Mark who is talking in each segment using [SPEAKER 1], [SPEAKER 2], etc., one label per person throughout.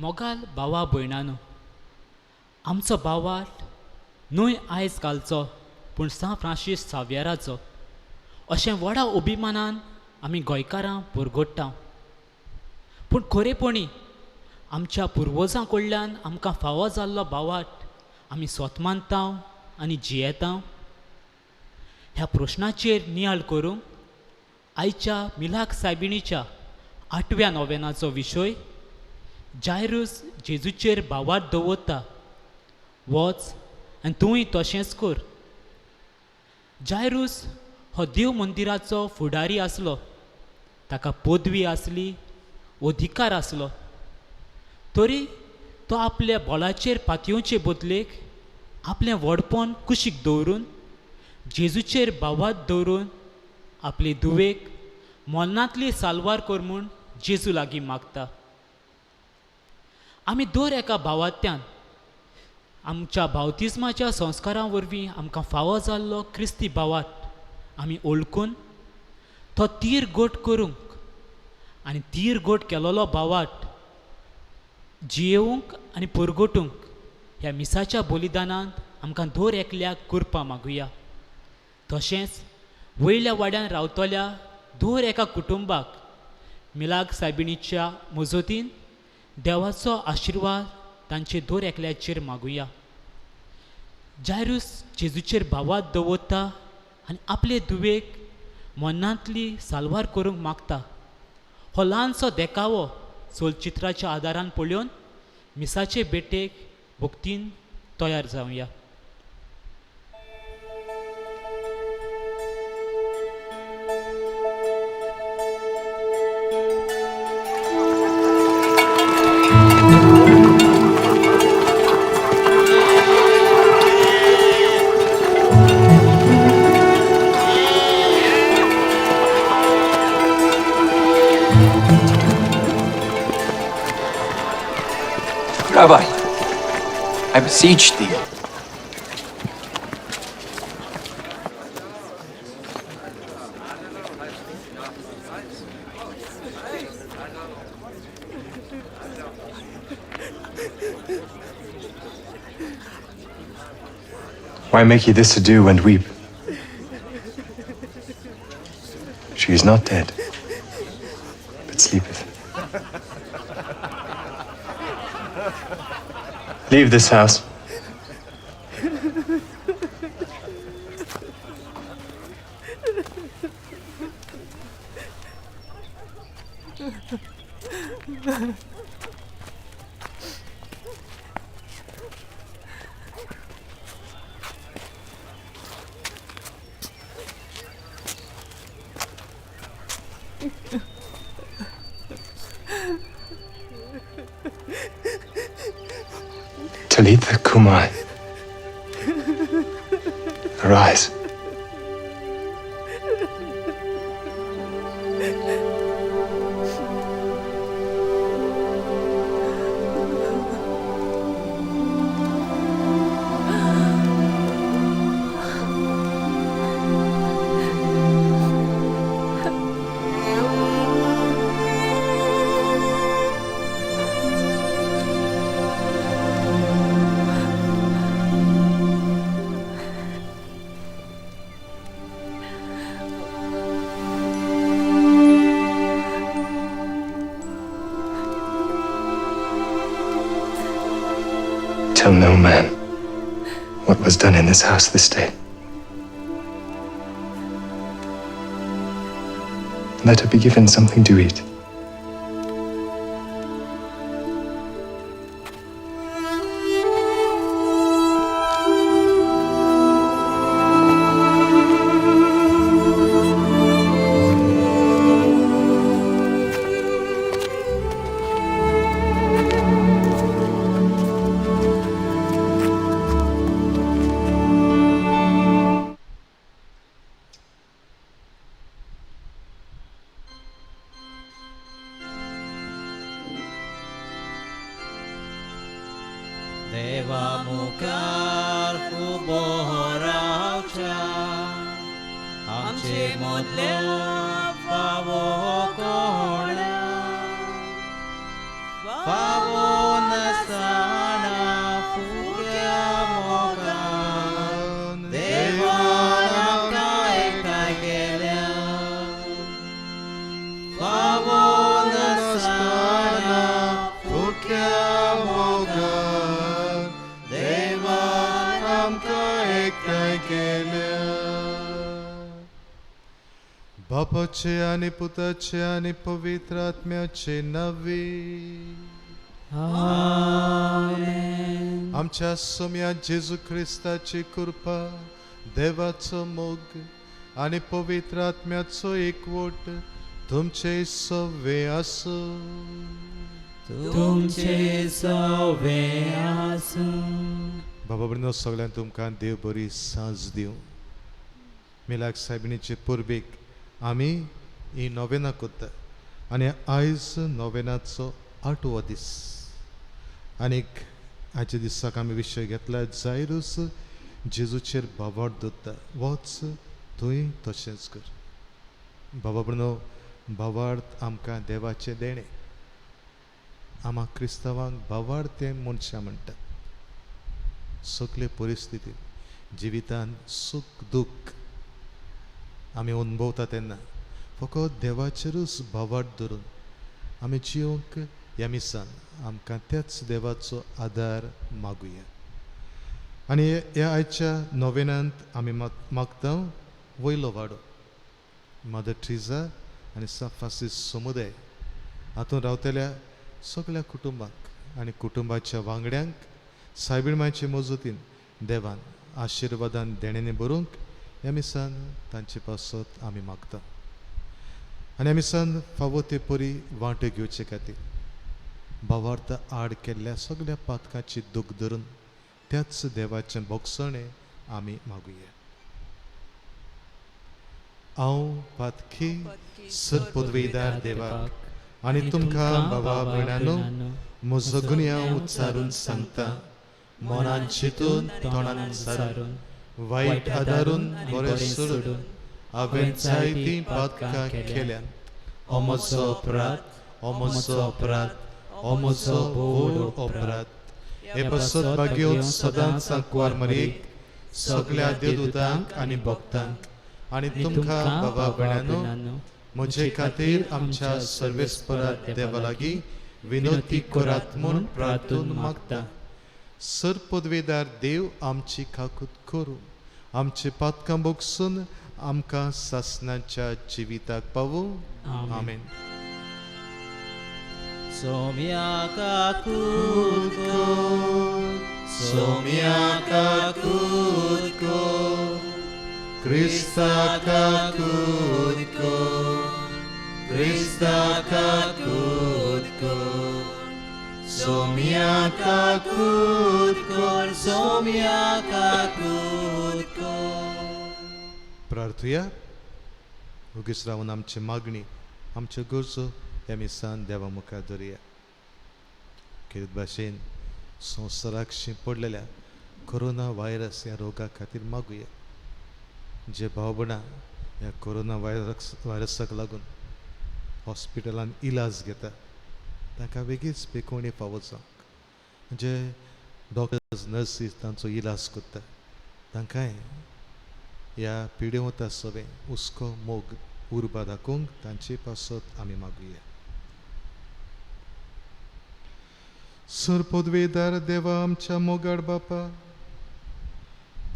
[SPEAKER 1] मोगाल भावा भयणानो, आमचो भावाट न्हय आयज घालचो पूण सा फ्रांसीस सावियराचो अशें व्हडा अभिमानान आमी गोंयकारां परगट्टा. पूण खरेपणी आमच्या पुर्वजां कडल्यान आमकां फावो जाल्लो भावाट आमी स्वत मानता आनी जियेता. ह्या प्रश्नाचेर नियाळ करूंक आयच्या मिलाक सायबिणीच्या 8व्या नोवेनाचो विशय जायरूस जेजूचेर भावाट दवरता. वच आनी तूंय तशेंच कर. जायरूस हो देव मंदिराचो फुडारी आसलो. ताका पदवी आसली, अधिकार आसलो. तरी तो आपल्या बोलाचेर पातयेवचे बदलेक आपलें व्हडपण कुशीक दवरून जेजूचेर भावाट दवरून आपली धुवेक मोल्लांतली सालवार कर म्हूण जेजू लागीं मागता. आमी दर एका भावात्यान आमच्या बावतिस्माच्या संस्कारां वरवीं आमकां फावो जाल्लो क्रिस्ती भावाट आमी ओळखून तो तीर गोट करूंक आनी तीर गोट केलोलो भावाट जियेवंक आनी परगटूंक ह्या मिसाच्या बलिदानांत आमकां दर एकल्याक करपा मागुया. तशेंच वयल्या वाड्यान रावतल्या दर एका कुटुंबाक मिलाग सायबिणीच्या मजतीन देवाचो आशिर्वाद तांचे दर एकल्याचेर मागुया. जायरूस जेजूचेर भावाट दवरता आनी आपले धुवेक मनांतली सालवार करूंक मागता. हो ल्हानसो देखावो चलचित्राच्या आदारान पळोवन मिसाचे बेटेक भक्तीन तयार जावया.
[SPEAKER 2] Rabbi, I beseech thee.
[SPEAKER 3] Why make ye this ado and weep? She is not dead, but sleepeth. Leave this house. Talitha Kumai. Arise. Tell no man what was done in this house this day. Let her be given something to eat.
[SPEAKER 4] देवा मुखार उबो रावच्या आमचे मोदले फावो कोणा फावो नसताना फुक्या मोगान देवान आमकां एकठांय केल्या. फावो नसताना फुक्या मोगान देवान आमकां एकठांय केल्या.
[SPEAKER 5] बापाचे आणि पुताचे आणि पवित्र आत्म्याचे नवे.
[SPEAKER 4] आमेन.
[SPEAKER 5] आमच्या सोम्या जेजू ख्रिस्ताची कृपा, देवाचो मोग आणि पवित्र आत्म्याचो एकवट तुमचे सवे असो.
[SPEAKER 4] तुमचे सवे आसूं.
[SPEAKER 5] बाबा भयणीनो, सगळ्यांक तुमकां देव बरी सांज दिवं. मिलाक साहेबिणीचे पुर्बेक आमी ही नोवेना करता आनी आयज नोवेनाचो 8वो दीस. आनीक आजच्या दिसाक आमी विशय घेतला जायरूस जेजूचेर बाबाड दवरता. वच तुंय तशेंच कर. बाबा भयणीनो, बाबाड आमकां देवाचें देणें. आम्हा क्रिस्तांवांक बाबाड तें मनशां म्हणटा. सगळे परिस्थितींत जिवितांत सुख दुख आमी अनुभवता तेन्ना फकत देवाचेरूच बाबाड धरून आमी जिवंक ह्या मिसान आमकां त्याच देवाचो आदार मागुया. आनी ह्या आयच्या नोवेनांत आमी मागता वयलो वाडो मदर ट्रिजा आनी Sant फ्रांसीस समुदाय हातूंत रावतल्या सगळ्या कुटुंबांक आनी कुटुंबाच्या वांगड्यांक सायबीण मजतीन देवान आशिर्वादान देणेने बरोवंक ह्या मिसान तांचे पासत आमी मागता. आनी ह्या मिसान फावो ते परी वांटो घेवचे खातीर भावार्थ आड केल्ल्या सगळ्या पातकांची दूख धरून त्याच देवाचें बोगसणें आमी मागुया. हांव पातकी सरपदवेदार देवाक आनी तुमकां बाबा भयणानो म्हजो गुन्यांव उच्चारून सांगता. मनान चिंतून तोंडान सारून वायट आदारून बरें सोडून हांवें जायतीं पातकां केल्यात. हो म्हजो अपराध, हो म्हजो अपराध, हो म्हजो व्हड अपराध. हे पासत भाग्योत सदांच सांकवार मरीक सगळ्या देवदूतांक आनी भक्तांक आनी तुमकां बाबा भयणानो म्हजे खातीर आमच्या सर्वेस्परा देवा लागीं विनोती करात म्हूण प्रार्थून मागता. सरपदवेदार देव आमची काकूत करूं, आमचे पातकां बोगसून आमकां सासणाच्या जिविताक पावूं. आमेन.
[SPEAKER 4] सोम्या काकूत सोम्या काकूत
[SPEAKER 5] क्रिस्ता काकूत क्रिस्ता काकूत
[SPEAKER 4] सोम्या काकूत सोम्या काकूत.
[SPEAKER 5] प्रार्थुया. उगीच रावन आमची मागणी आमच्यो गरजो ह्या मिसान देवा मुखार दवरुया. कितें भाशेन संवसाराक पडलेल्या कोरोना व्हायरस ह्या रोगा खातीर मागुया. जे भाव भयणां ह्या कोरोना व्हायरसाक लागून हॉस्पिटलान इलाज घेता तांकां बेगीच बेकोणी फावो जावंक. जे डॉक्टर्स नर्सीस तांचो इलाज करता तांकांय ह्या पिडेवता सवें हुस्को मोग उर्बा दाखोवंक तांचे पासत आमी मागुया. सरपदवेदार देवा आमच्या मोगाड बापा,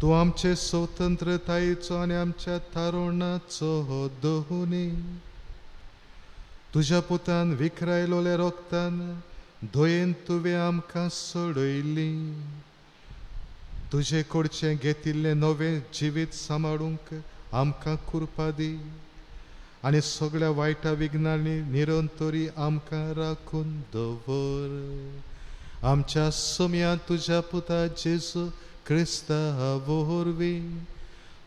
[SPEAKER 5] तूं आमचे स्वतंत्रतायेचो आनी आमच्या तारुणाचो हो दोहुनी तुज्या पुतान विखरायलोल्या रोगतान दोयेन तुवें आमकां सोडयली. तुजे कडचें घेतिल्लें नवें जिवीत सांबाळूंक आमकां कृपा दी आनी सगळ्या वायटा विघ्नांनी निरंतरी आमकां राखून दवर. आमच्या सोम्या तुज्या पुता जेजू क्रिस्ता वरवीं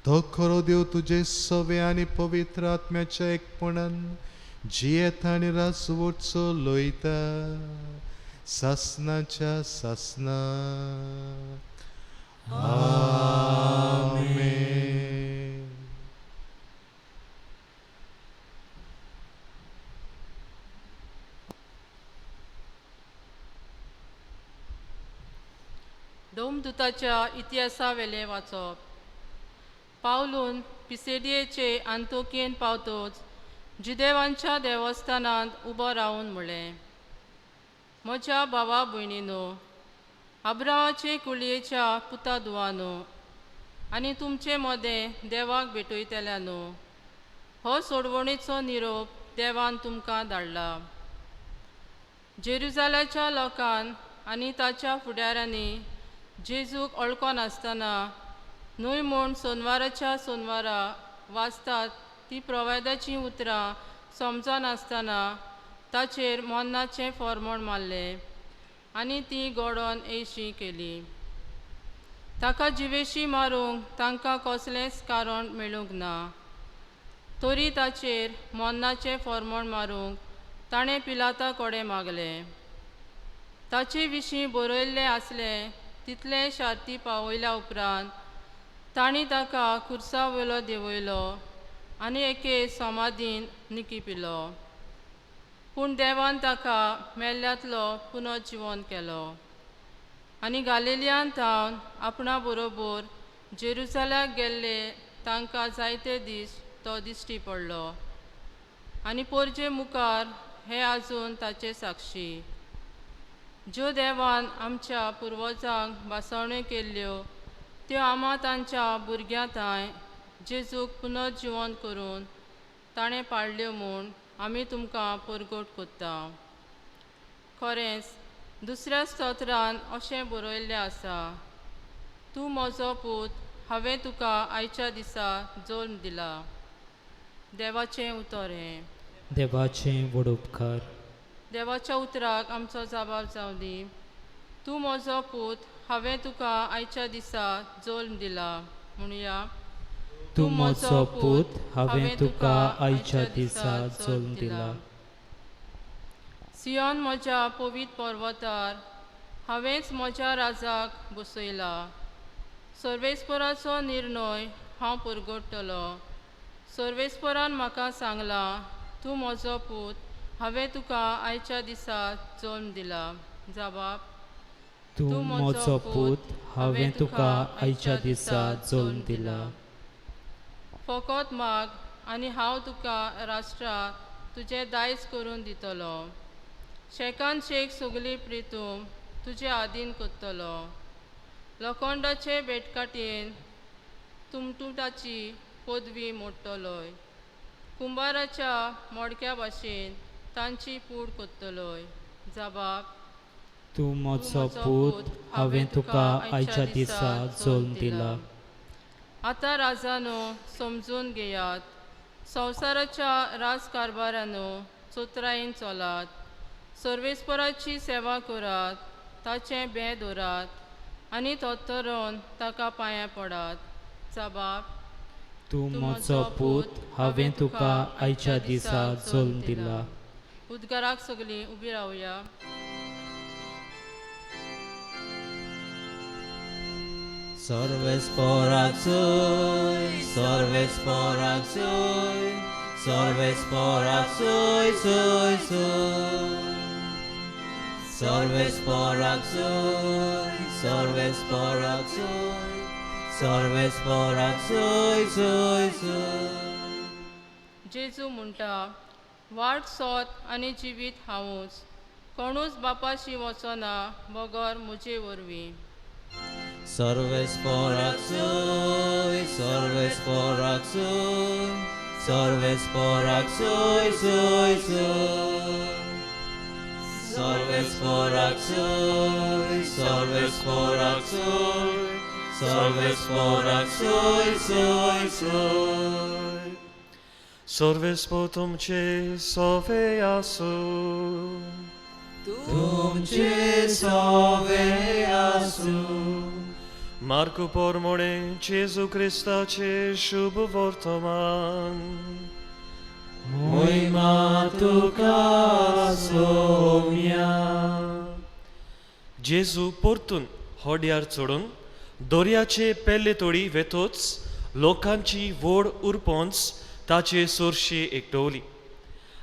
[SPEAKER 5] तो खरो देव तुजे सवे आनी पवित्र आत्म्याच्या एकपणान जियेता आनी राजवटचो लोयता सासणाच्या सासणा. आमेन.
[SPEAKER 6] दोमदुताच्या इतिहासा वेले वाचप. पावलून पिसेडियेचे आंतोकियेन पावतोच जुदेवांच्या देवस्थानांत उबो रावन म्हळें, म्हज्या भावा भयणीनो, अब्राहाचे कुळयेच्या पुता दुवानो आनी तुमचे मदें देवाक भेटयतल्या न्हू. हो सोडवणेचो निरोप देवान तुमकां धाडला. जेरुजाल्याच्या लोकान आनी ताच्या फुडाऱ्यांनी जेजूक वळखोनासतना न्हय म्हूण सोनवाराच्या सोनवारा वाचतात ती प्रोवायदाचीं उतरां समजनासतना ताचेर मोन्नाचें फॉर्मोण मारलें आनी ती घोडोवन येयशी केली. ताका जिवेशी मारूंक तांकां कसलेंच कारण मेळूंक ना. तरी ताचेर मोन्नाचें फॉर्मोण मारूंक ताणें पिलाता कडेन मागलें. ताचे विशीं बरयल्लें आसलें तितले शार्ती पावयल्या उपरांत तांणी ताका खुर्सा वयलो देंवयलो आनी एके समाधीन निकिपिलो. पूण देवान ताका मेल्ल्यांतलो पुनर्जिवन केलो आनी गालिलियांत थावन आपणा बरोबर जेरुसाल्याक गेल्ले तांकां जायते दीस तो दिश्टी पडलो. आनी पोरजे मुखार हे आजून ताचे साक्षी. ज्यो देवान आमच्या पुर्वजांक भासावण्यो केल्ल्यो त्यो आमा तांच्या भुरग्यांताय जेजूक पुनर्जिवन करून ताणें पाळल्यो म्हूण आमी तुमकां परगट कोत्ता. खरेंच दुसऱ्या स्तोत्रान अशें बरयल्लें आसा, तूं म्हजो पूत, हांवें तुका आयच्या दिसा जल्म दिला. देवाचें उतर हें.
[SPEAKER 1] देवाचें व्हड उपकार.
[SPEAKER 6] देवाच्या उतराक आमचो जबाब जावं दी. तूं म्हजो पूत, हांवें तुका आयच्या दिसा जल्म दिला. म्हणुया,
[SPEAKER 1] तूं म्हजो पूत, हांवें तुका आयच्या दिसा जल्म दिला.
[SPEAKER 6] सियोन म्हज्या पवित्र पर्वतार हांवेंच म्हज्या राजाक बसयला. सर्वेस्पराचो निर्णय हांव परगडटलो. सर्वेस्परान म्हाका सांगलां, तूं म्हजो पूत, हांवें तुका आयच्या दिसा जल्म दिला. जबाब,
[SPEAKER 1] तूं म्हजो पूत, हांवें तुका आयच्या दिसा जल्म दिला.
[SPEAKER 6] फकत माग आनी हांव तुका राष्ट्रां तुजें दायज करून दितलो. शेकान शेक सगली प्रितूम तुजे आदीन कोत्तलो. लोखंडाचे बेटकाटेन तुमटुटाची पदवी मोडटलोय. कुंभाराच्या मोडक्या भाशेन तांची कूड कोत्तलोय. जबाब,
[SPEAKER 1] तूं म्हजो पूत, हांवें तुका आयच्या दिसा जल्म दिला.
[SPEAKER 6] आतां राजानो समजून घेयात, संवसाराच्या राजकारबारानो चोत्रायेन चलात. सर्वेस्पराची सेवा करात, ताचें बें दवरात आनी तोत्तरोन ताका पांयां पडात. जबाब,
[SPEAKER 1] तूं म्हजो पूत, हांवें तुका आयच्या दिसा जल्म दिला.
[SPEAKER 6] उद्गाराक सगलीं उबी रावया.
[SPEAKER 4] सर्वेस्पराक सोय, सर्वेस्पराक सोय, सर्वेस्पराक सोय, सोय, सोय. सर्वेस्पराक सोय, सर्वेस्पराक सोय, सर्वेस्पराक सोय, सोय, सोय.
[SPEAKER 6] जेजू म्हणटा, वाट सोत आनी जिवीत हांवूच. कोणूच बापाशी वचना बगर म्हजे वरवीं.
[SPEAKER 4] सर्वेस्पराक सोय, सर्वेस्पराक सोय, सर्वेस्पराक सोय, सोय, सोय. सर्वेस्पराक सोय, सर्वेस्पराक सोय, सर्वेस्पराक सोय, सोय, सोय.
[SPEAKER 7] सर्वेस्po तुमचे सोवे आसू.
[SPEAKER 4] तुमचे सोवे आसू.
[SPEAKER 7] मार्क पोरमोणे जेजू क्रिस्ताचे शुभ वर्तमान.
[SPEAKER 4] महिमा तुका सोम्या.
[SPEAKER 7] जेजू परतून होड्यार चडून दर्याचे पेल्ले तोडी वेतोच लोकांची व्हड उरपोंच ताचे सोरशी एकटवली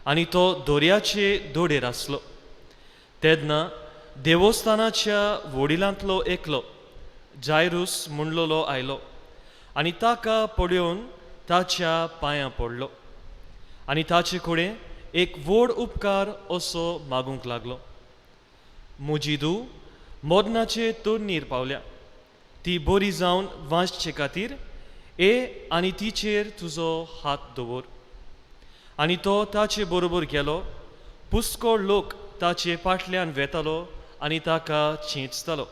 [SPEAKER 7] आनी तो दर्याचे दोडेर आसलो. तेन्ना देवस्थानाच्या वडिलांतलो एकलो जायरूस म्हणलोलो आयलो आनी ताका पळोवन ताच्या पांयां पडलो आनी ताचे कडेन एक व्हड उपकार असो मागूंक लागलो. म्हजी धूव मोदनाचे तोरणीर पावल्या, ती बरी जावन वाचचे खातीर आनी तिचेर तुजो हात दवर. आनी तो ताचे बरोबर गेलो. पुस्कळ लोक ताचे फाटल्यान वेतालो आनी ताका चेंचतालो.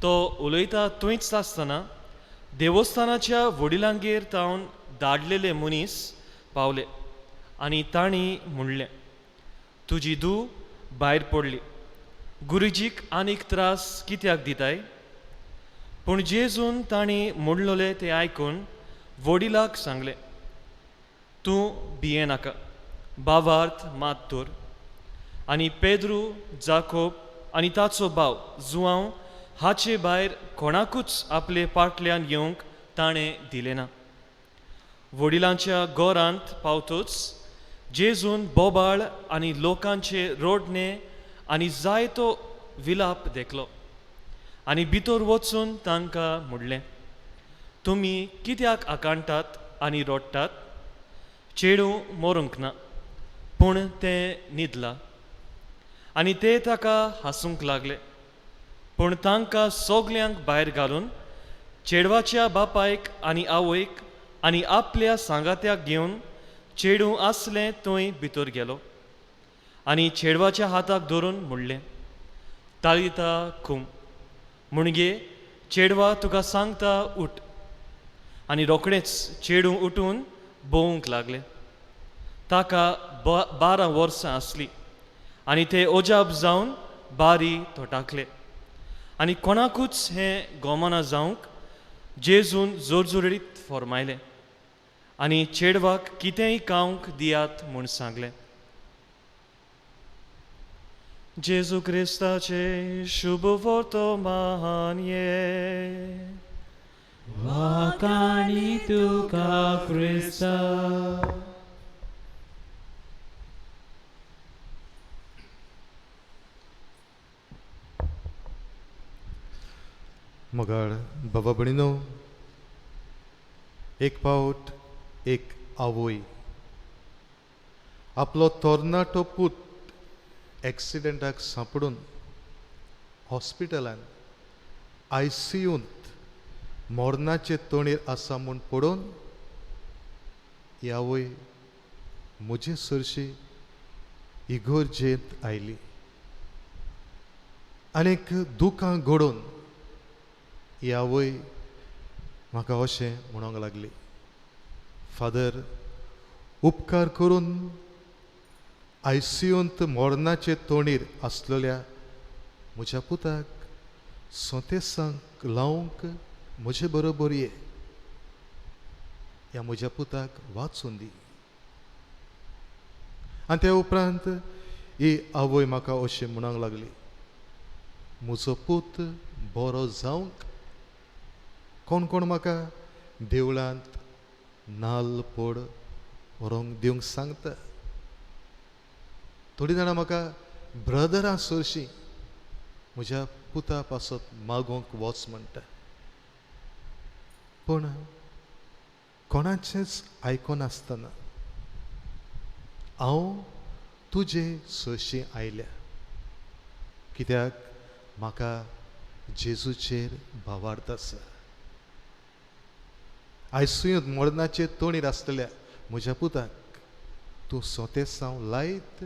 [SPEAKER 7] तो उलयता थंयच आसतना देवस्थानाच्या वडिलांगेर तावन धाडलेले मनीस पावले आनी तांणी म्हणलें, तुजी धूव भायर पडली, गुरुजीक आनीक त्रास कित्याक दिताय? पूण जेजून तांणी म्हणलोलें तें आयकून वडिलाक सांगलें, तूं भियें नाका, बाबार्थ मात दवर. आनी पेद्रू, जाकोब आनी ताचो भाव जुआंव हाचे भायर कोणाकूच आपले फाटल्यान येवंक ताणें दिलें ना. वडिलांच्या घरांत पावतोच जेजून बोबाळ आनी लोकांचे रोडणे आनी जायतो विलाप देखलो आनी भितर वचून तांकां म्हणलें, तुमी कित्याक आकांटात आनी रोडटात? चेडूं मरूंक ना, पूण तें न्हिदलां. आनी ते ताका हांसूंक लागले. पूण तांकां सोगल्यांक भायर घालून चेडवाच्या बापायक आनी आवयक आनी आपल्या सांगात्याक घेवन चेडूं आसलें थंय भितर गेलो आनी चेडवाच्या हाताक धरून म्हणलें, तालिता कूम, म्हणजे चेडवा तुका सांगता उठ. आनी रोखडेंच चेडूं उठून भोंवूंक लागलें. ताका 12 वर्सां आसलीं आनी ते ओजाप जावन बारी तोटाकले. आनी कोणाकूच हें गोमाना जावंक जेजून जोरजोरीत फॉर्मायलें आनी चेडवाक कितेंय खावंक दियात म्हूण सांगलें. जेजू क्रिस्ताचे शुभ वर्तमान ये.
[SPEAKER 4] वाकाणी तुका क्रिस्ता.
[SPEAKER 5] मोगाळ बाबा भणीनो, एक फावट एक आवय आपलो तोरणाटो पूत एक्सिडेंटाक सांपडून हॉस्पिटलान ICUंत मोरनाचे तोणीर आसा म्हूण पडोवन ही आवय म्हजे सरशी इगोर्जेंत आयली. आनीक दुखां घडोवन ही आवय म्हाका अशें म्हणूंक लागली, फादर, उपकार करून ICUंत मोरनाचे तोणीर आसलेल्या म्हज्या पुताक सोंतेसांक लावंक म्हजे बरोबर ये. ह्या म्हज्या पुताक वाचून दी. आनी त्या उपरांत ही आवय म्हाका अशें म्हणूंक लागली, म्हजो पूत बरो जावंक कोण कोण म्हाका देवळांत नाल्ल पड व्हरोंक दिवंक सांगता. थोडीं जाणां म्हाका ब्रदरां सरशीं म्हज्या पुता पासत मागोवंक वच म्हणटा. पूण कोणाचेंच आयकोनासतना हांव तुजे सरशीं आयल्या, कित्याक म्हाका जेजूचेर भावार्थ आसा. ICUंत मोरनाचे तोणीर आसलेल्या म्हज्या पुताक तूं सोंतेसांव लायत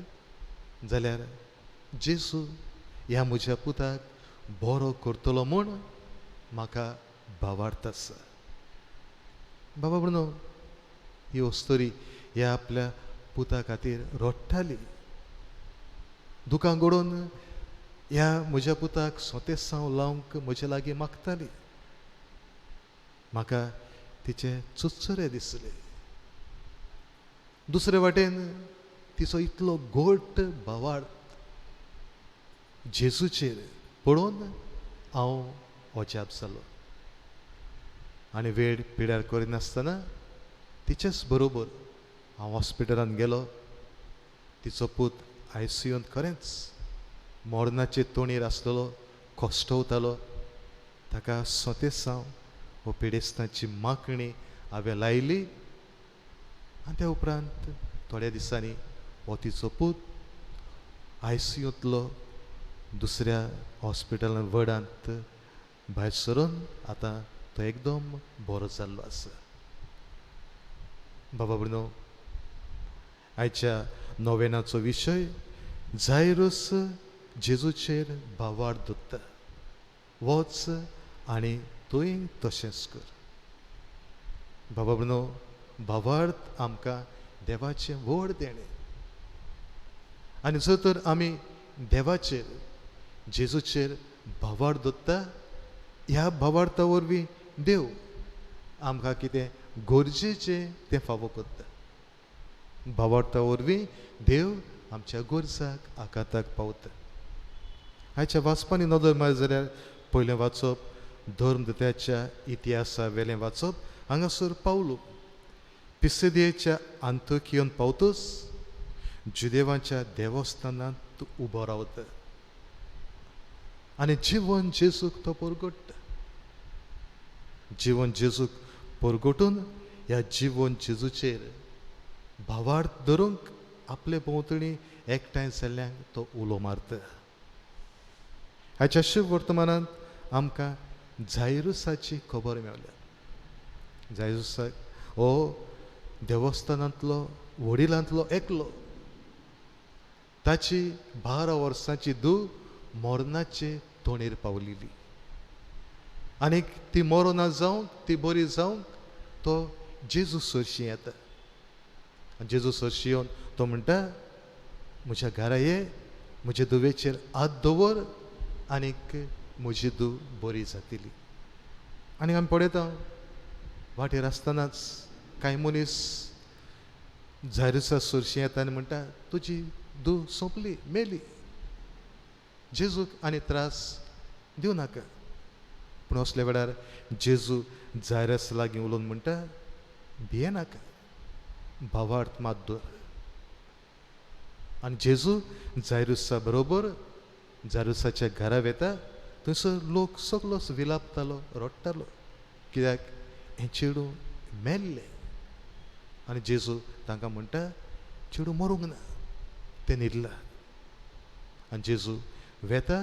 [SPEAKER 5] जाल्यार जेजू ह्या म्हज्या पुताक बरो करतलो म्हूण म्हाका भावार्थ आसा. बाबा म्हणून ही वस्तोरी ह्या आपल्या पुता खातीर रडटाली. दुखां घडोवन ह्या म्हज्या पुताक सोंतेसांव लावंक म्हजे लागीं मागताली. म्हाका तिचे चुचरे दिसले. दुसरे वाटेन तिचो इतलो गोड भावार्थ जेजूचेर पळोवन हांव अजाप जालो. आनी वेळ पिड्यार करिनासतना तिचेच बरोबर हांव हॉस्पिटलांत गेलो. तिचो पूत ICUंत खरेंच मोरनाचे तोणीर आसलेलो, कश्टवतालो. ताका सोतेसांव हो पेडेस्तांची मागणी हांवें लायली आनी त्या उपरांत थोड्या दिसांनी हो तिचो पूत ICUंतलो दुसऱ्या हॉस्पिटलांत वडांत भायर सरून आतां तो एकदम बरो जाल्लो आसा. बाबा ब्रुनो, आयच्या नोवेनाचो विशय जायरूस जेजूचेर भावार्थ दवरता. वच आनी तुवें तशेंच कर. बाबा ब्रुनो, भावार्थ आमकां देवाचें व्हड देणें. आनी जर तर आमी देवाचेर जेजूचेर भावार्थ दवरता, ह्या भावार्था वरवीं देव आमकां कितें गरजेचें तें फावो करता. भावार्था वरवीं देव आमच्या गरजाक आकाताक पावता. आयच्या वाचपांनी नदर मार जाल्यार पयलें वाचप धर्मदत्याच्या इतिहासा वेलें वाचप. हांगासर पावलो पिसिदियेच्या आंतोकियोन पावतच जुदेवांच्या देवस्थानांत उबो रावता आनी जिवन जेजूक तो परगट्टा. जिवन जेजूक परगटून ह्या जिवन जेजूचेर भावार्थ धरूंक आपले भोंवतणी एकठांय जाल्ल्यांक तो उलो मारता. हाच्या शुभ वर्तमानांत आमकां जायरूसाची खबर मेवल्या. जायरूसाक हो देवस्थानांतलो वडिलांतलो एकलो. ताची 12 वर्सांची धूव मरणाचे तोणेर पावलेली आनीक ती मरोना जावंक ती बरी जावंक तो जेजू सरशी येता. जेजू सरशी येवन तो म्हणटा, म्हज्या घरा ये, म्हजे धुवेचेर हात दवर आनीक म्हजी धूव बरी जातली. आनीक आमी पळयता वाटेर आसतनाच कांय मनीस जायरूसा सरशी येता आनी म्हणटा, तुजी धूव सोंपली, मेली, जेजूक आनी त्रास दिवं नाका. पूण असल्या वेळार जेजू जायरस लागीं उलोवन म्हणटा, भिये नाका, भावार्थ मात दवर. आनी जेजू जायरूसा बरोबर जायरूसाच्या घरा वेता. थंयसर लोक सगळोच विलापतालो, रडटालो, कित्याक हें चेडूं मेल्लें. आनी जेजू तांकां म्हणटा, चेडूं मरूंक ना, तें न्हिदला. आनी जेजू वेता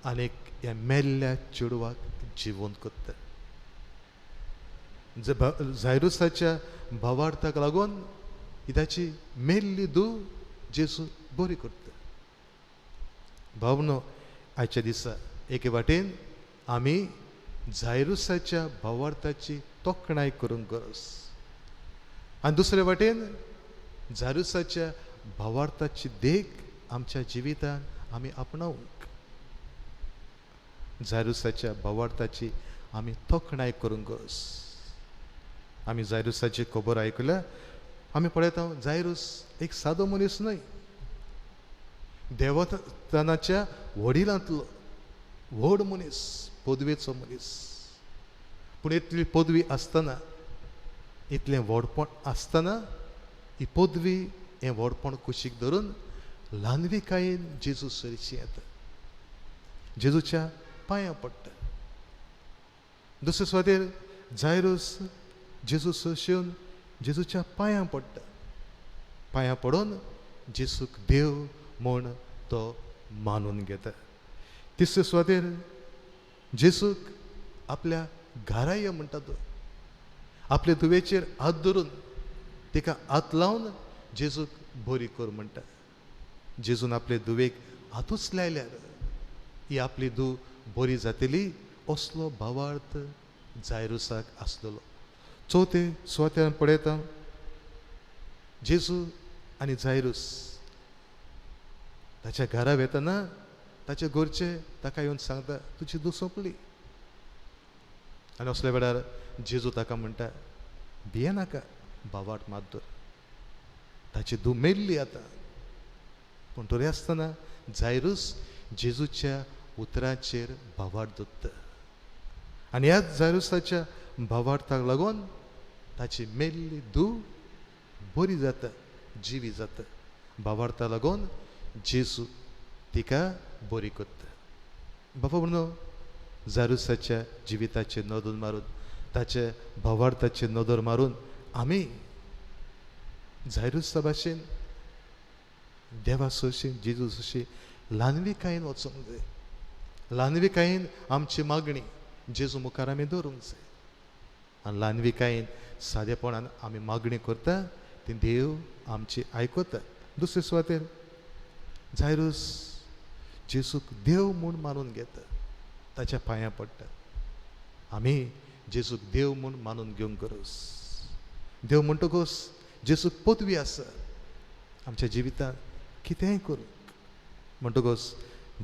[SPEAKER 5] आनीक ह्या मेल्ल्या चेडवाक जिवंत करता. जायरूसाच्या भावार्थाक लागून ही ताची मेल्ली धूव जेजू बरी करता. भावनो, आयच्या दिसा एके वाटेन आमी जायरूसाच्या भावार्थाची तोखणाय करूंक गरज आनी दुसरे वाटेन जायरूसाच्या भावार्थाची देख आमच्या जिवितान आमी आपणावंक. जायरूसाच्या भावार्थाची आमी तोखणाय करूंक गरज. आमी जायरूसाची खबर आयकल्या. आमी पळयता जायरूस एक सादो मनीस न्हय, देवस्थानाच्या वडिलांतलो व्हड मनीस, पदवेचो मनीस. पूण इतली पदवी आसतना, इतलें व्हडपण आसतना ही पदवी हें व्हडपण कुशीक धरून ल्हानविकायेन जेजू सरशी येता, जेजूच्या पांयां पडटा. दुसरे सुवातेर जायरूस जेजू सरशी येवन जेजूच्या पांयां पडटा. पांयां पडोवन जेजूक देव म्हूण तो मानून घेता. तिसरे सुवातेर जेजूक आपल्या घरा ये म्हणटा तो. आपले धुवेचेर हात धरून तिका हात लावन जेजूक बरी कर म्हणटा. जेजून आपले धुवेक हातूच लायल्यार ही आपली धूव बरी जातली, असलो भावार्थ जायरूसाक आसलेलो. चवथे सुवात्यान पळयता जेजू आनी जायरूस ताच्या घरा वेतना ताचे घरचे ताका येवन सांगता, तुजी धूव सोंपली. आनी असल्या वेळार जेजू ताका म्हणटा, भिये नाका, भावार्थ मात दवर, ताची धूव मेल्ली आतां. पूण तरी आसतना जायरूस जेजूच्या उतराचेर भावार्थ दवरता. आनी ह्याच जायरूसाच्या भावार्थाक लागून ताची मेल्ली धूव बरी जाता, जिवी जाता. भावार्था लागून जेजू तिका बरी करता. बाबा म्हणून जायरुसाच्या जिविताचेर नदर मारून ताचे भावार्थाचेर नदर मारून आमी जायरुसा भाशेन देवा सोशी जेजू सोशी ल्हानविकायेन वचूंक जाय. ल्हानविकायेन आमची मागणी जेजू मुखार आमी दवरूंक जाय. आनी ल्हानविकायेन सादेपणान आमी मागणी करता ती देव आमची आयकता. दुसरे सुवातेर जायरूस जेजूक देव म्हूण मानून घेता, ताच्या पांयां पडटा. आमी जेजूक देव म्हूण मानून घेवंक गरज. देव म्हणटकूच जेजूक पदवी आसा आमच्या जिवितांत कितेंय करूंक. म्हणटकूच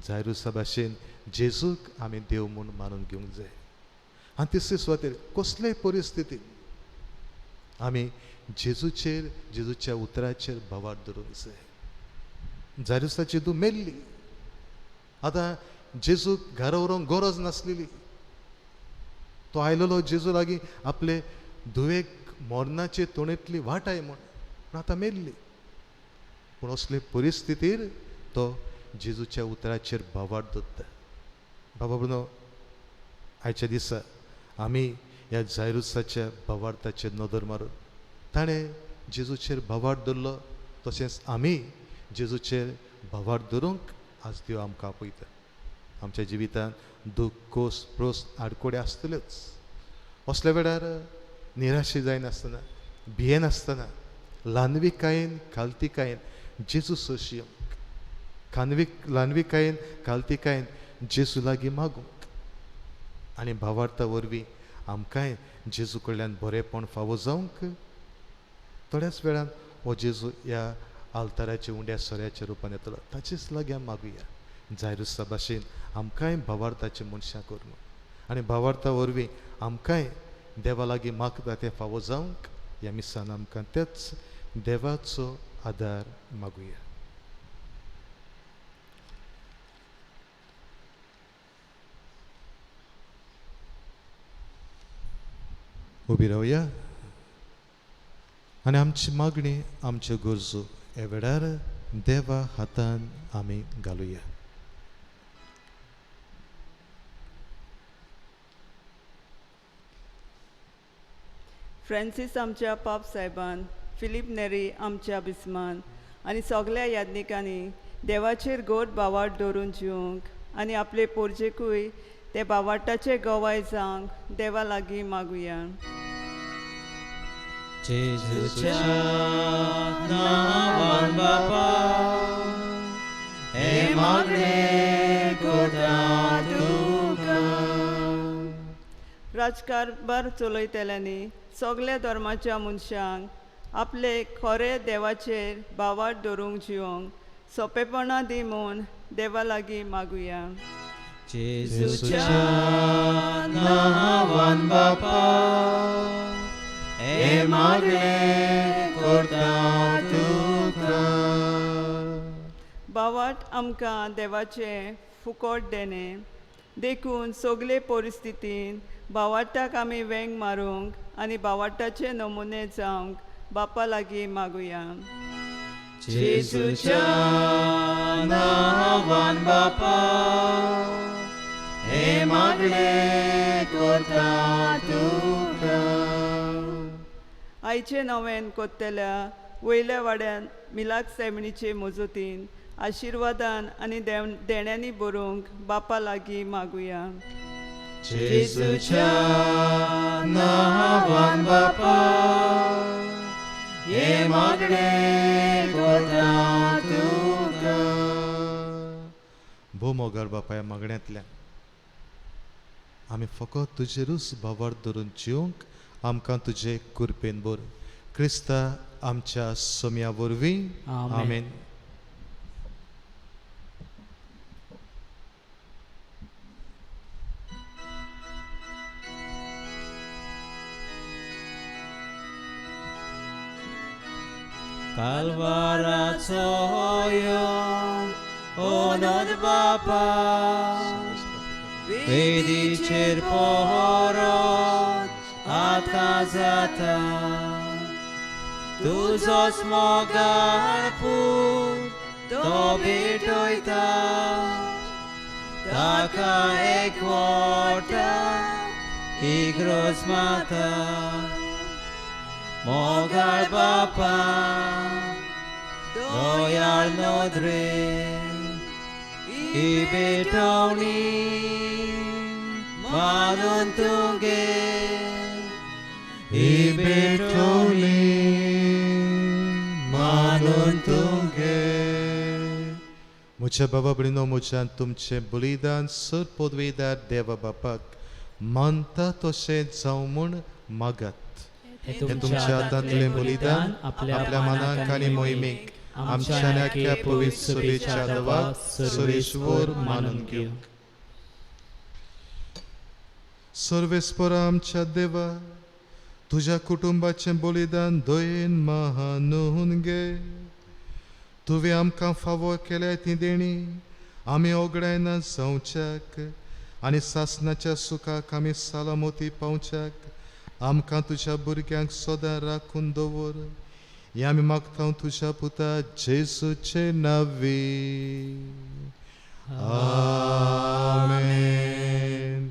[SPEAKER 5] जायरूसा भाशेन जेजूक आमी देव म्हूण मानून घेवंक जाय. आनी तिसरे सुवातेर कसलेय परिस्थितींत आमी जेजूचेर जेजूच्या उतराचेर भावार धरूंक जाय. जायरूसाची धूव मेल्ली. आतां जेजूक घरा व्हरूंक गरज नासलेली. तो आयलोलो जेजू लागीं आपले धुवेक मरणाचे तोणेंतली वाटाय म्हूण, पूण आतां मेल्ली. पूण असले परिस्थितीर तो जेजूच्या उतराचेर भावार धरता. बाबा म्हणून आयच्या दिसा आमी ह्या जायरूसाच्या भावार्थाचेर नदर मारून ताणें जेजूचेर भावार धरलो तशेंच आमी जेजूचेर भावार धरूंक आज देव आमकां आपयता. आमच्या जिवितांत दूख खोस प्रोस आडकोडे आसतल्योच. असल्या वेळार निराशे जायनासतना भियेनासतना ल्हानविकायेन खालतिकायेन जेजू सोशी ल्हानविकायेन खालतिकायेन जेजू लागीं मागूंक आनी भावार्था वरवीं आमकांय जेजू कडल्यान बरेपण फावो जावंक थोड्याच वेळान हो जेजू ह्या आल्ताराच्या उंड्या सोऱ्याच्या रुपान येतलो. ताचेच लागीं मागुया जायरूसा भाशेन आमकांय भावार्थाचे मनशां करूं आनी भावार्था वरवीं आमकांय देवा लागीं मागता तें फावो जावंक ह्या मिसान आमकां तेच देवाचो आदार मागुया. उबी रावया आनी आमची मागणी आमच्यो गरजो ह्या वेळार देवा हातान आमी घालुया.
[SPEAKER 8] फ्रांसीस आमच्या पाप साहेबान, फिलीप नेरी आमच्या बिस्मान आनी सगळ्या यादनिकांनी देवाचेर गोड भावार्थ दवरून जिवंक आनी आपले पोरजेकूय ते भावार्थाचे गवाय जावंक देवा लागीं मागुया.
[SPEAKER 4] जेजूच्या नांवान बापा हे मागणे करता तुका.
[SPEAKER 8] राजकारभार चलयतल्यांनी सगळ्या धर्माच्या मनशांक आपले खरे देवाचेर भावार्थ दवरूंक जिवंक सोंपेपणां दी म्हूण देवा लागीं मागुया.
[SPEAKER 4] जेजूच्या नांवान बापा हे मागणे करता तुका.
[SPEAKER 8] भावार्थ आमकां देवाचे फुकट देणे देखून सगळे परिस्थितीन भावार्थाक आमी वेंग मारूंक आनी भावार्थाचे नमुने जावंक बापा लागीं मागुया.
[SPEAKER 4] जेजूच्या नांवान बापा हे मागणे करता तुका.
[SPEAKER 8] आयचे नवेन कोत्तेल्या वयल्या वाड्यान मिलाक सेमणीचे मजतीन आशिर्वादान आनी देण्यांनी बरोवंक बापा लागीं मागुया.
[SPEAKER 4] जेजूच्या नांवान बापा हे मागणे करता तुका.
[SPEAKER 5] भोव मोगाळ बापा ह्या मागण्यांतल्यान आमी फकत तुजेरूच भावार्थ धरून जिवंक आमकां तुजे कृपेन भर. क्रिस्ता आमच्या सोम्या वरवीं आमेन.
[SPEAKER 4] Kalvaraco jon, onod Bapa, Wyjdziecie poród, odkazata, tu zosmogal put, Tobie dojta, ताका एकवटा इग्रोस माता मोगाळ बापा दोयाळ नोद्रे इ बेटवणी मानून तुगे इ बेटवणी मानून तुगे
[SPEAKER 5] म्हज्या बाबा भयणीनो म्हज्यान तुमचें बलिदान सर पदवेदार देवा बापाक मानता तशें जावं म्हूण मागात. हे तुमच्या हातांतलें बलिदान आपल्या मनाक आनी मोहिमेक आमच्या आख्या पवित्र सभेच्या देवाक सरेश्वर मानून घेवंक. सर्वेस्परा आमच्या देवा, तुझ्या कुटुंबाचें बलिदान दयेन महानून घे. तुवें आमकां फावो केल्या ती देणी आमी ओगडायना जावच्याक आनी सासणाच्या सुखाक आमी सालामती पावच्याक आमकां तुज्या भुरग्यांक सदां राखून दवर. हे आमी मागता तुज्या पुता जेजूचे नांवी. आमेन.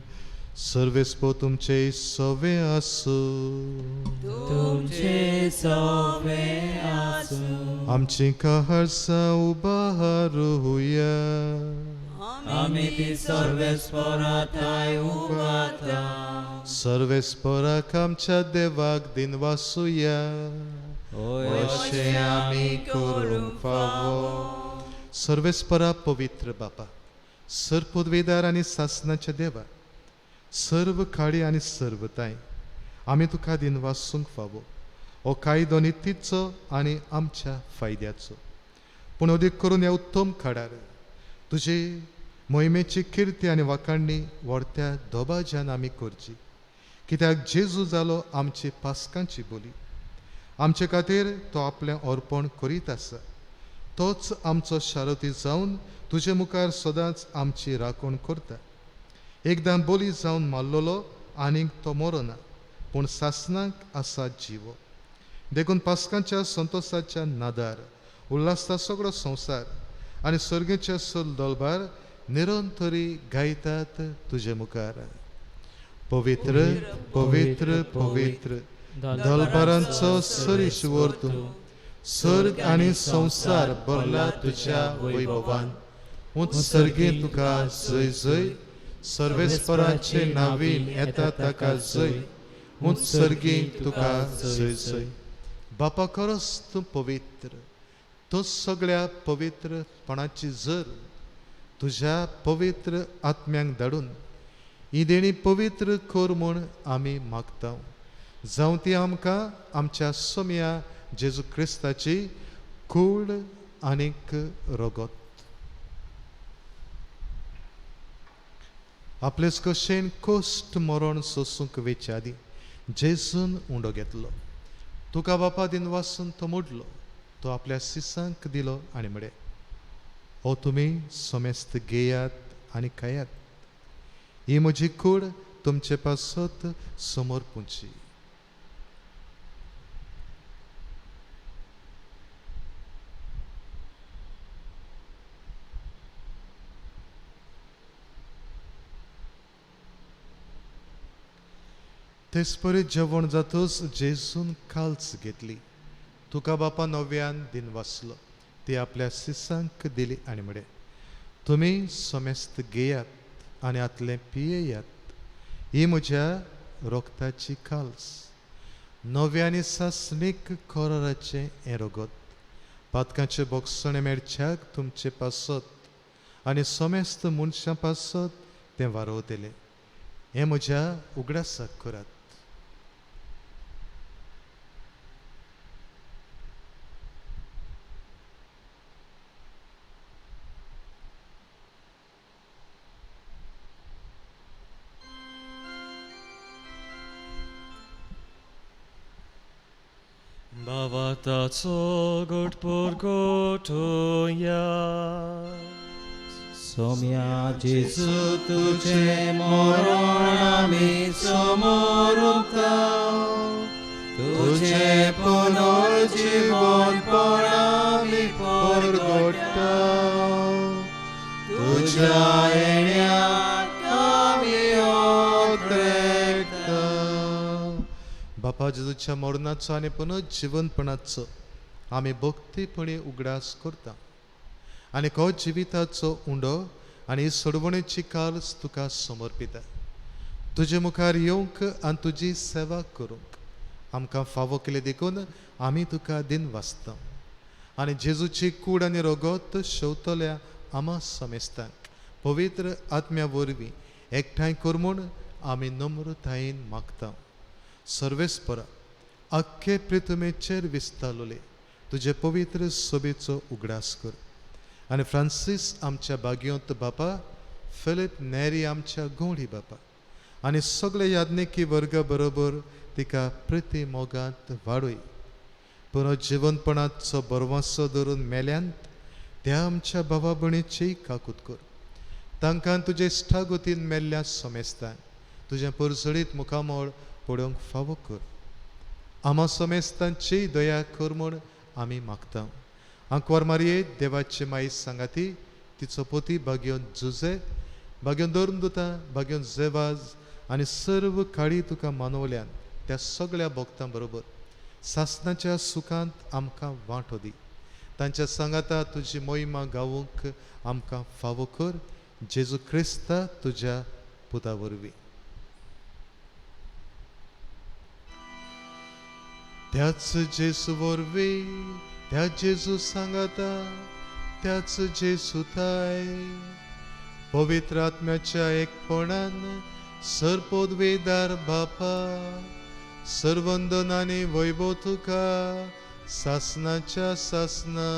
[SPEAKER 5] सर्वेस्पो तुमचे सवे आसूं.
[SPEAKER 4] तुमचे सवे आसूं.
[SPEAKER 5] आमची काहळसां उबारूया.
[SPEAKER 4] आमी ती सर्वेस्पराताय उबारता.
[SPEAKER 5] सर्वेस्पराक आमच्या देवाक दिन वासुया. अशें आमी करूंक फावो. सर्वेस्परा पवित्र बापा, सर पदवेदार आनी सासणाच्या देवा, सर्व काळी आनी सर्वताय आमी तुका दिन वासूंक फावो. हो कायदो नितीचो आनी आमच्या फायद्याचो, पूण अदीक करून ह्या उत्तम काळार तुजी मोहिमेची किर्ती आनी वाखाणणी व्हडत्या दोबाज्यान आमी करची. कित्याक जेजू जालो आमची पासकांची बोली. आमचे खातीर तो आपलें अर्पण करीत आसा. तोच आमचो शारोती जावन तुजे मुखार सदांच आमची राखण करता. एकदां बोली जावन मारलोलो आनीक तो मरोना, पूण सासणाक आसा जिवो. देखून पासकांच्या संतोशाच्या नादार उल्हासता सगळो संवसार आनी सर्गेच्या सल दोलबार निरंतरी गायतात तुजे मुखार. पवित्र पवित्र पवित्र दलबारांचो सरीश्वर तूं. सर्ग आनी संवसार भरला तुज्या वैभवान. उत्सर्गी तुका जय जय. सर्वेस्पराचे नावीन येता ताका जय. उत्सर्गी तुका जय जय. बापा खरोच तूं पवित्र. तो सगळ्या पवित्रपणाची जर तुज्या पवित्र आत्म्यांक धाडून ही देणी पवित्र कर म्हूण आमी मागता. जावं ती आमकां आमच्या सोम्या जेजू क्रिस्ताची कूड आनीक रगत. आपलेच कशेन कोश्ट मरण सोसूंक वेच्या आदी जेजून उंडो घेतलो. तुका बापा दिन वासून तो मोडलो. तो आपल्या सिसांक दिलो आनी म्हळे, हो तुमी सोमेस्त घेयात आनी खायात. ही म्हजी कूड तुमचे पासत समोर पुंची. तेच परी जेवण जातूच जेजून काल्स घेतली. तुका बापा नव्यान दिन वाचलो. ती आपल्या सिसांक दिली आनी म्हळे, तुमी सोमेस्त घेयात आनी आतलें पियेयात. ही म्हज्या रोगताची काल्स. नव्यानी सासणीक कोराराचें हें रगत. पातकांचे बोगसणे मेळच्याक तुमचे पासत आनी सोमेस्त मनशां पासत तें वारोवतलें. हें म्हज्या उगडासाक करात.
[SPEAKER 7] Bavataco got porgotoja.
[SPEAKER 4] सोम्या जेजू तुझे मरण आमी समोर उरता. तुझे पुनर्जीवन पण आमी परगटा. तुझ्या येण्या
[SPEAKER 5] बापा जेजूच्या मरणाचो आनी पुनर्जिवनपणाचो आमी भक्तीपणी उगडास करता आनी हो जिविताचो उंडो आनी सोडवणेची काल्स तुका समर्पिता. तुजे मुखार येवंक आनी तुजी सेवा करूंक आमकां फावो केले देखून आमी तुका दिन वाचता आनी जेजूची कूड आनी रगत शेवतल्या आमा समेस्तांक पवित्र आत्म्या वरवीं एकठांय कर म्हूण आमी नम्रतायेन मागता. सर्वेस्परा आख्खे पृथ्वीचेर विस्तारलोले तुजे पवित्र सोबेचो उगडास कर आनी फ्रांसीस आमच्या बागयोंत बापा, फिलीप नेरी आमच्या गवळी बापा आनी सगळे याज्ञिकी वर्गा बरोबर तिका प्रति मोगांत वाडय. पुनर्जिवनपणाचो बरवासो धरून मेल्यांत त्या आमच्या भावा भयणीची काकूत कर. तांकां तुजे इश्टागतीन मेल्ल्या समेस्तांक तुजें परसडीत मुखामोळ पडोवंक फावो कर. आमा समेस्तांची दया कर म्हूण आमी मागता. आंकवार मारये देवाची माई सांगाती तिचो पोती भाग्योन जुजे भाग्योन दोरंदुता भाग्योन जेवाज आनी सर्व काळी तुका मानवल्यान त्या सगळ्या भक्तां बरोबर सासणाच्या सुखांत आमकां वांटो दी. तांच्या सांगाता तुजी मोहिमा गावूंक आमकां फावो कर. जेजू क्रिस्ता तुज्या पुता वरवीं. त्याच जेजू वरवीं त्या जेजू सांगाता त्याच जेजू थाय पवित्र आत्म्याच्या एकपणान सरपोदवेदार बापा सर्वंदन आनी वैभव तुका सासनाच्या सासना.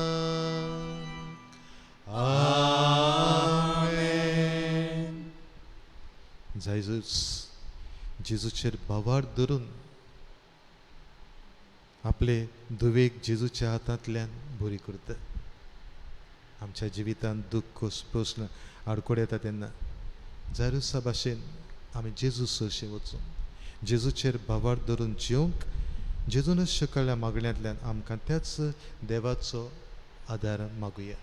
[SPEAKER 5] आमेन. जेजूचेर भावार धरून आपले दुवेक जेजूच्या हातांतल्यान बरी करता. आमच्या जिवितांत दुख्ख प्रश्न आडकोड येता तेन्ना जायरुसा भाशेन आमी जेजू सरशे वचून जेजूचेर भावार धरून जिवंक जेजूनच शकल्या मागण्यांतल्यान आमकां त्याच देवाचो आदार मागुया.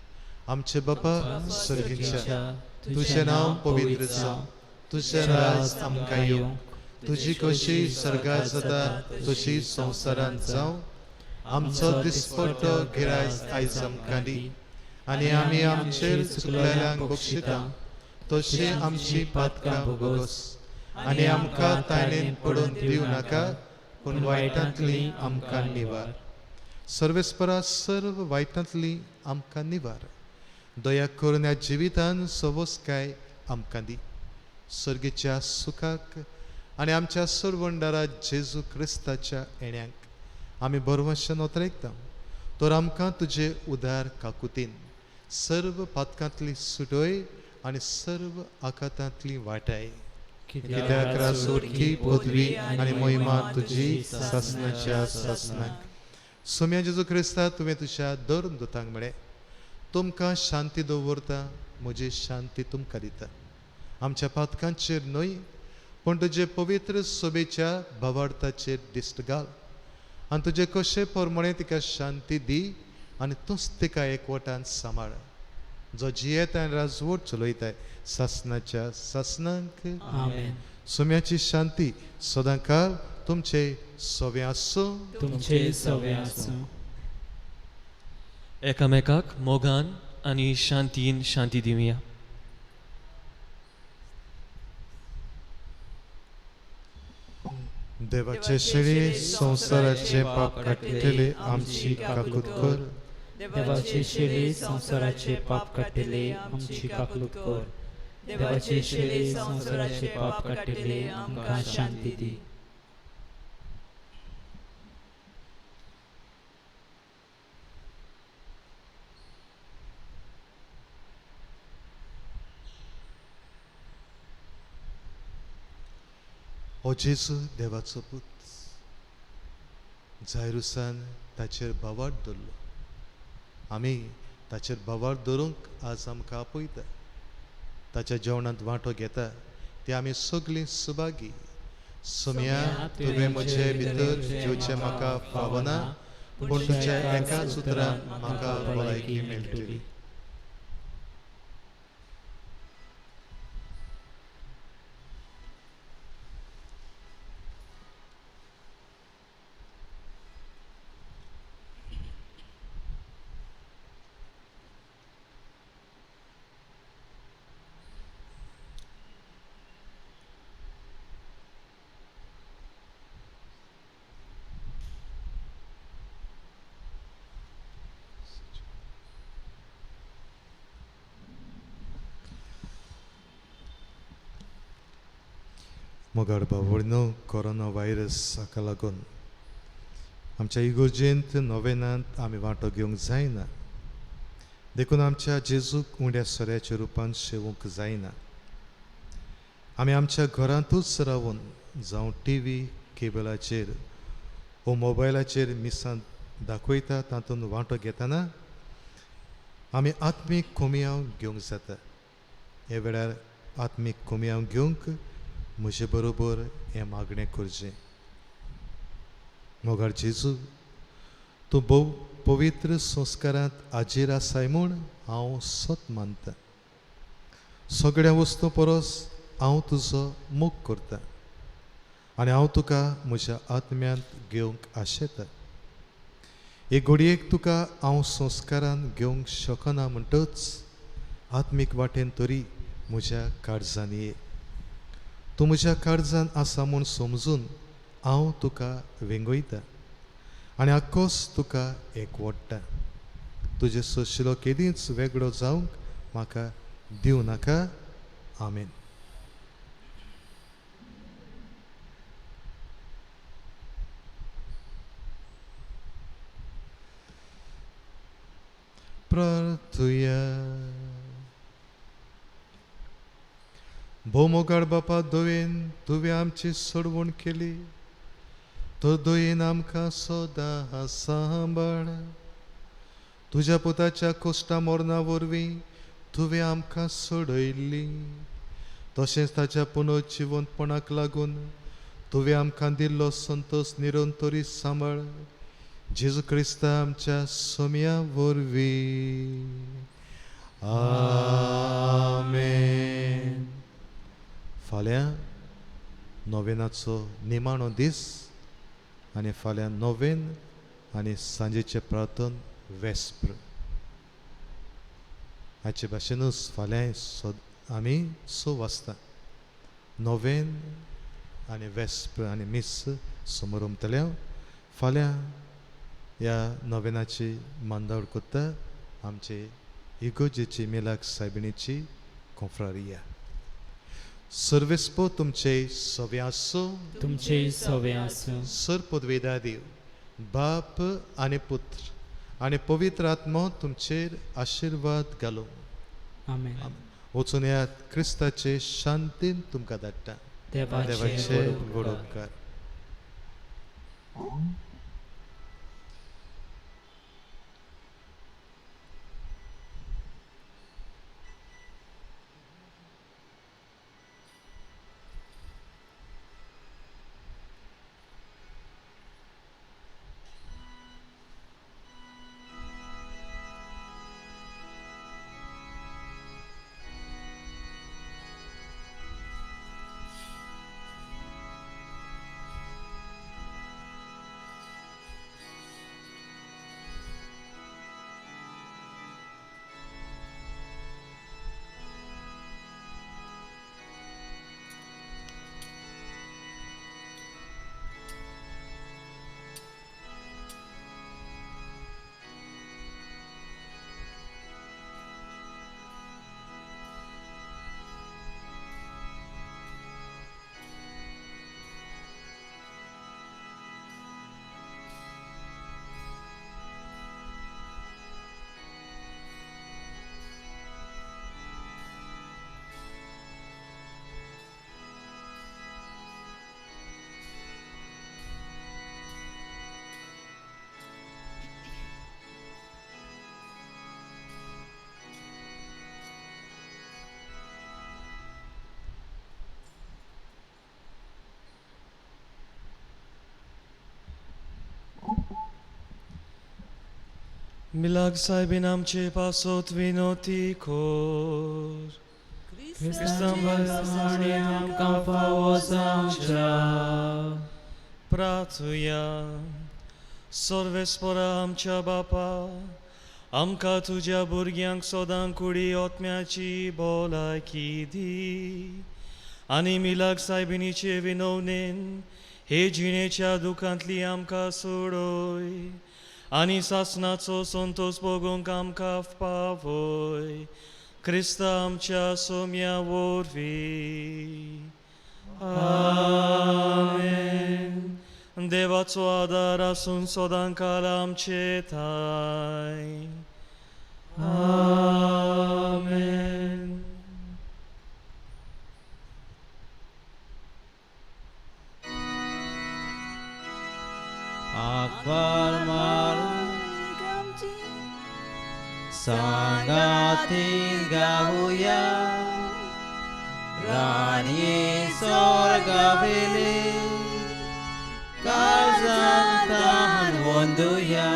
[SPEAKER 5] आमचे बापा सर्गीच्या तुजें नांव पवित्र जावं, तुजें राज आमकां येवं, तुजी कशी सर्गार जाता तशी संवसारांत जावं. आमचो दिसपट्टो गिरायज आयज आमकां दी आनी आमी आमचेर चुकलेल्यांक बक्षिता तशी आमची पातकां भोगोस आनी आमकां तायणेन पडून दिवं नाका पूण वायटांतली आमकां निवार. सर्वेस्परा सर्व वायटांतली आमकां निवार. दया करून ह्या जिवितान सवस्काय आमकां दी. सर्गेच्या सुखाक आनी आमच्या सर्वंडारा जेजू क्रिस्ताच्या येण्याक आमी बरवशेन उतरायता. तर आमकां तुजे उदार काकुतीन सर्व पातकांतली सुटोय आनी सर्व आकातांतली वाटाय. कित्याक रासोडकी पदवी आनी मोहिमा तुजी सासणाच्या सासणाक. सोम्या जेजू क्रिस्ता तुवें तुज्या दर दोतांक म्हळें तुमकां शांती दवरता म्हजी शांती तुमकां दिता. आमच्या पातकांचेर न्हय पूण तुजे पवित्र सोबेच्या भावार्थाचेर दिश्ट घाल आनी तुजे कशे प्रमाणे तिका शांती दी आनी तूंच तिका एकवटान सांबाळ. जो जियेता आनी राजवट चलयताय सासणाच्या सासणांक. सोम्याची शांती सदां काळ तुमचे सोबे आसूं.
[SPEAKER 1] तुमचे सवे आसूं.
[SPEAKER 7] एकामेकाक मोगान आनी शांतीन शांती दिवया.
[SPEAKER 5] देवाचे शेळी संवसाराचे पाप काडटले आमची काकूत कर.
[SPEAKER 1] देवाचे शेळे संसाराचे पाप काडटले आमची काकलूत कर. देवाचे शेळे संसाराचे पाप काडटले आमकां शांती दी.
[SPEAKER 5] ओ जेजू देवाचो पूत जायरुसान ताचेर भावार धरलो. आमी ताचेर भावार धरूंक आज आमकां आपयता. ताच्या जेवणांत वांटो घेता ती आमी सगळीं सुभागी. सोम्या तुवें म्हजे भितर जेवचें म्हाका फावना पूण तुज्या एकाच उतरान म्हाका भलायकी मेळटली. मोगाड बावडनो कोरोना व्हायरस हाका लागून आमच्या इगोर्जेंत नोवेनांत आमी वांटो घेवंक जायना देखून आमच्या जेजूक उंड्या सोऱ्याच्या रुपान शेवूंक जायना आमी आमच्या घरांतूच रावून जावं टीव्ही केबलाचेर वो मोबायलाचेर मिसां दाखयता तातूंत वांटो घेतना आमी आत्मीक कोमयाव घेवंक जाता हे वेळार आत्मीक कोमयाव घेवंक म्हजे बरोबर हें मागणें करचें मोगार जेजू तूं भोव पवित्र संस्कारांत हाजीर आसाय म्हूण हांव सत मानतां सगळ्या वस्तू परस हांव तुजो मोग करतां आनी हांव तुका म्हज्या आत्म्यांत घेवंक आशेतां एक घडयेक तुका हांव संस्कारान घेवंक शकना म्हणटच आत्मीक वाटेन तरी म्हज्या काळजान ये तूं म्हज्या काळजान आसा म्हूण समजून हांव तुका वेंगयतां आनी आख्खोस तुका एकवडटा तुजे सोशिलो केदींच वेगळो जावंक म्हाका दिवं नाका आमेन प्रार्थुया भोवमोगाळ बापा दोवेन तुवें आमची सोडवण केली तो दोयेन आमकां सदां सांबाळ तुज्या पुताच्या कोश्टा मोरणा वरवीं तुवें आमकां सोडयल्ली तशेंच ताच्या पुनर्जिवंतपणाक लागून तुवें आमकां दिल्लो संतोश निरंतरी सांबाळ जेजू क्रिस्ता आमच्या सोम्या वरवीं आमेन फाल्यां नोवेनाचो निमाणो दीस आनी फाल्यां नोवेन आनी सांजेचे प्रार्थन वेस्प्र हाचे भाशेनूच फाल्यां आमी 6 वाजता नोवेन आनी वेस्प्र आनी मिस समोर उमतल्या फाल्यां ह्या नोवेनाची मांदावळ कोत्ता आमचे इगोजेची मिलाक सायबिणीची कॉन्फ्रारिया सर्वेस्पो तुमचे सवे आसो
[SPEAKER 1] तुमचे सवे आसूं
[SPEAKER 5] सर पदवेदा देव बाप आनी पुत्र आनी पवित्र आत्मो तुमचेर आशिर्वाद घालो
[SPEAKER 1] आमेन
[SPEAKER 5] वचून येयात क्रिस्ताचे शांतीन तुमकां धाडटा देवाचे गोड उपकार
[SPEAKER 7] मिलाग साहेबीन आमचे पासोत विनोती खोर
[SPEAKER 1] आमकां फावो जावच्या
[SPEAKER 7] प्रार्थुया सर्वेस्परा आमच्या बापा आमकां तुज्या भुरग्यांक सोदां कुडी ओतम्याची भोलायकी दी आनी मिलाग सायबिणीचे विनवणेन हे जिणेच्या दुखांतली आमकां सोडोय आनी सासणाचो संतोष भोगूंक आमकां पावय क्रिस्ता आमच्या सोम्या वरवीं आमेन. देवाचो आदार आसून सोदां काल आमचे थाय. आमेन.
[SPEAKER 4] आख्वार मारून सांगातीन गावुया राणये स्वर्गावेले काळजांत वंदुया